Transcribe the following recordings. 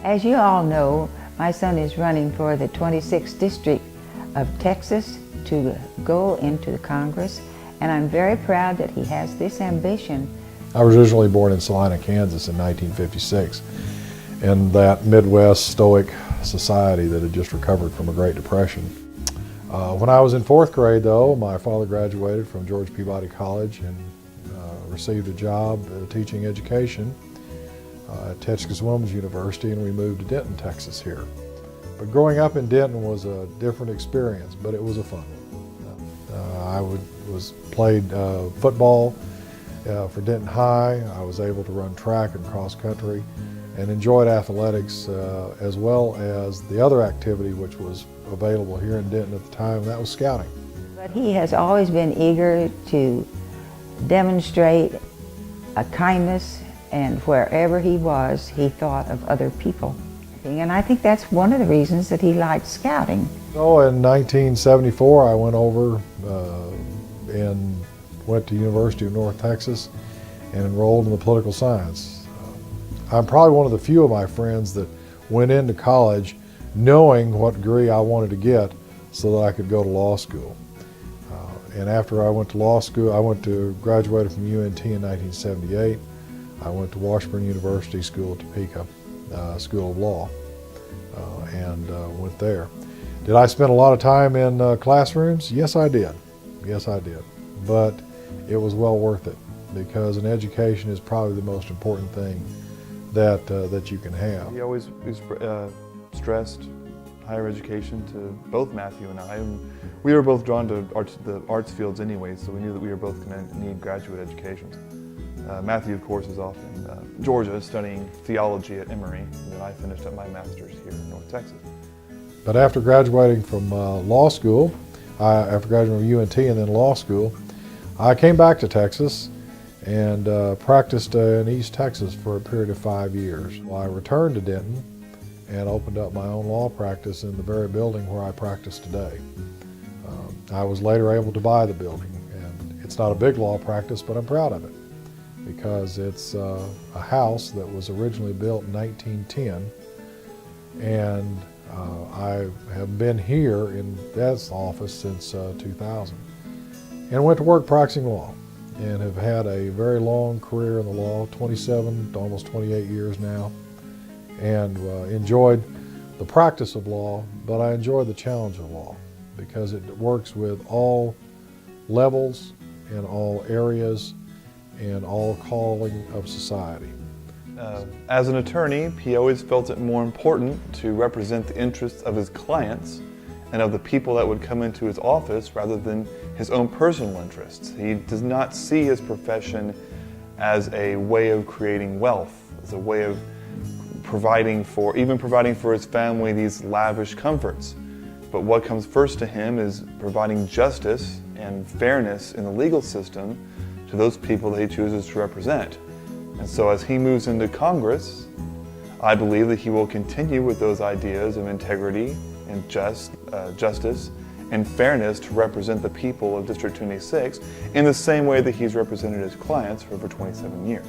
As you all know, my son is running for the 26th District of Texas to go into the Congress, and I'm very proud that he has this ambition. I was originally born in Salina, Kansas in 1956, in that Midwest stoic society that had just recovered from a Great Depression. When I was in 4th grade, though, my father graduated from George Peabody College and received a job teaching education at Texas Women's University, and we moved to Denton, Texas here. But growing up in Denton was a different experience, but it was a fun one. I played football for Denton High. I was able to run track and cross country and enjoyed athletics as well as the other activity which was available here in Denton at the time, and that was scouting. But he has always been eager to demonstrate a kindness, and wherever he was, he thought of other people. And I think that's one of the reasons that he liked scouting. So in 1974, I went over and went to University of North Texas and enrolled in the political science. I'm probably one of the few of my friends that went into college knowing what degree I wanted to get so that I could go to law school. And after I went to law school, graduated from UNT in 1978. I went to Washburn University School of Topeka, School of Law, and went there. Did I spend a lot of time in classrooms? Yes, I did. Yes, I did. But it was well worth it, because an education is probably the most important thing that you can have. He always stressed higher education to both Matthew and I. And we were both drawn to the arts fields anyway, so we knew that we were both going to need graduate educations. Matthew, of course, is off in Georgia studying theology at Emory, and then I finished up my master's here in North Texas. But after graduating from law school, after graduating from UNT and then law school, I came back to Texas and practiced in East Texas for a period of 5 years. I returned to Denton and opened up my own law practice in the very building where I practice today. I was later able to buy the building, and it's not a big law practice, but I'm proud of it, because it's a house that was originally built in 1910, and I have been here in this office since 2000, and went to work practicing law, and have had a very long career in the law, 27, almost 28 years now, and enjoyed the practice of law, but I enjoy the challenge of law, because it works with all levels and all areas and all calling of society. As an attorney, he always felt it more important to represent the interests of his clients and of the people that would come into his office rather than his own personal interests. He does not see his profession as a way of creating wealth, as a way of providing for his family these lavish comforts. But what comes first to him is providing justice and fairness in the legal system to those people that he chooses to represent. And so as he moves into Congress, I believe that he will continue with those ideas of integrity and justice and fairness to represent the people of District 26 in the same way that he's represented his clients for over 27 years.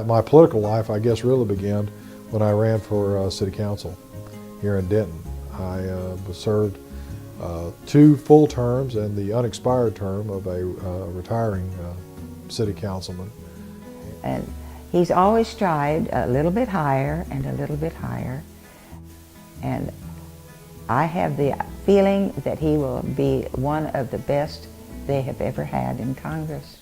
My political life, I guess, really began when I ran for city council here in Denton. I served 2 full terms and the unexpired term of a retiring city councilman. And he's always strived a little bit higher and a little bit higher. And I have the feeling that he will be one of the best they have ever had in Congress.